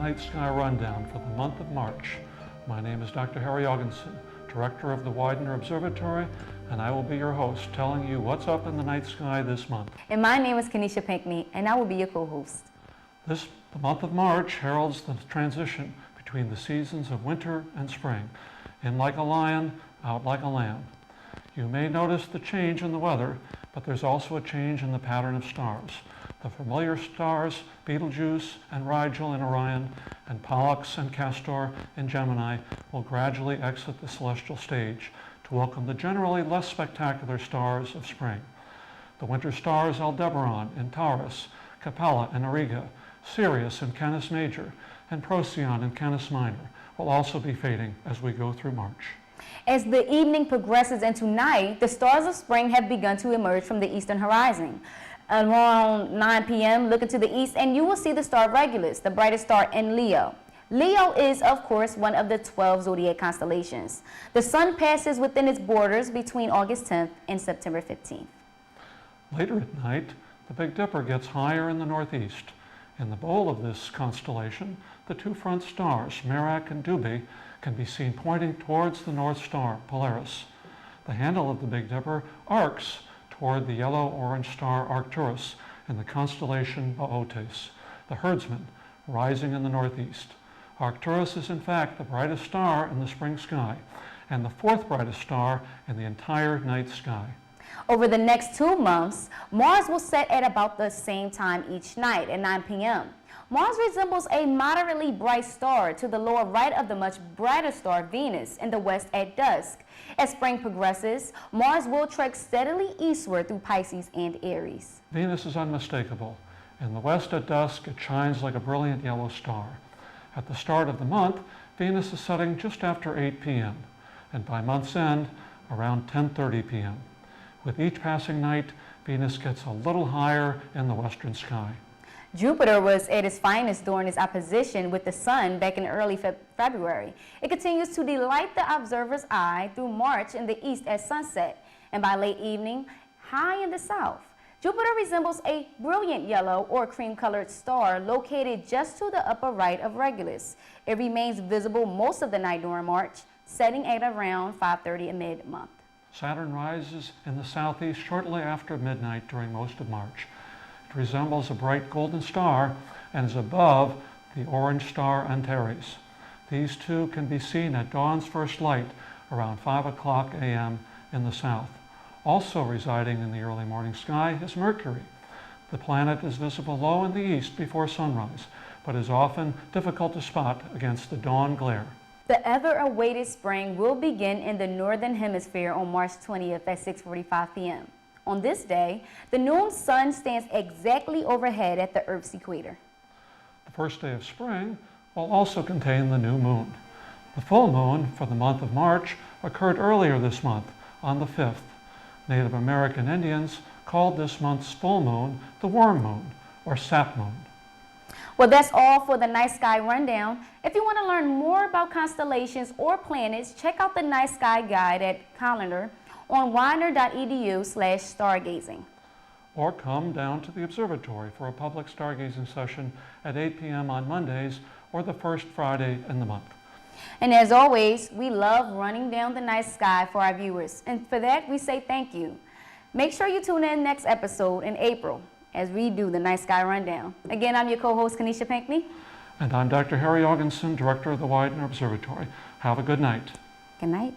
Night Sky Rundown for the month of March. My name is Dr. Harry Jorgensen, Director of the Widener Observatory, and I will be your host telling you what's up in the night sky this month. And my name is Kenesha Pinckney, and I will be your co-host. The month of March heralds the transition between the seasons of winter and spring. In like a lion, out like a lamb. You may notice the change in the weather, but there's also a change in the pattern of stars. The familiar stars, Betelgeuse and Rigel in Orion, and Pollux and Castor in Gemini, will gradually exit the celestial stage to welcome the generally less spectacular stars of spring. The winter stars Aldebaran in Taurus, Capella in Auriga, Sirius in Canis Major, and Procyon in Canis Minor will also be fading as we go through March. As the evening progresses into night, the stars of spring have begun to emerge from the eastern horizon. Around 9 p.m., look into the east and you will see the star Regulus, the brightest star in Leo. Leo is, of course, one of the 12 zodiac constellations. The sun passes within its borders between August 10th and September 15th. Later at night, the Big Dipper gets higher in the northeast. In the bowl of this constellation, the two front stars, Merak and Dubhe, can be seen pointing towards the North Star, Polaris. The handle of the Big Dipper arcs toward the yellow-orange star Arcturus in the constellation Boötes, the herdsman, rising in the northeast. Arcturus is in fact the brightest star in the spring sky and the fourth brightest star in the entire night sky. Over the next 2 months, Mars will set at about the same time each night at 9 p.m. Mars resembles a moderately bright star to the lower right of the much brighter star Venus in the west at dusk. As spring progresses, Mars will trek steadily eastward through Pisces and Aries. Venus is unmistakable. In the west at dusk, it shines like a brilliant yellow star. At the start of the month, Venus is setting just after 8 p.m. and by month's end, around 10:30 p.m. With each passing night, Venus gets a little higher in the western sky. Jupiter was at its finest during its opposition with the Sun back in early February. It continues to delight the observer's eye through March in the east at sunset, and by late evening, high in the south. Jupiter resembles a brilliant yellow or cream-colored star located just to the upper right of Regulus. It remains visible most of the night during March, setting at around 5:30 mid-month. Saturn rises in the southeast shortly after midnight during most of March. It resembles a bright golden star and is above the orange star Antares. These two can be seen at dawn's first light around 5 o'clock a.m. in the south. Also residing in the early morning sky is Mercury. The planet is visible low in the east before sunrise, but is often difficult to spot against the dawn glare. The ever-awaited spring will begin in the northern hemisphere on March 20th at 6:45 p.m. On this day, the noon sun stands exactly overhead at the Earth's equator. The first day of spring will also contain the new moon. The full moon for the month of March occurred earlier this month, on the 5th. Native American Indians called this month's full moon the worm moon, or sap moon. Well, that's all for the Night Sky Rundown. If you want to learn more about constellations or planets, check out the Night Sky Guide at calendar on widener.edu/stargazing. Or come down to the observatory for a public stargazing session at 8 p.m. on Mondays or the first Friday in the month. And as always, we love running down the night sky for our viewers. And for that, we say thank you. Make sure you tune in next episode in April as we do the Night Sky Rundown. Again, I'm your co-host, Kenesha Pinckney. And I'm Dr. Harry Jorgensen, Director of the Widener Observatory. Have a good night. Good night.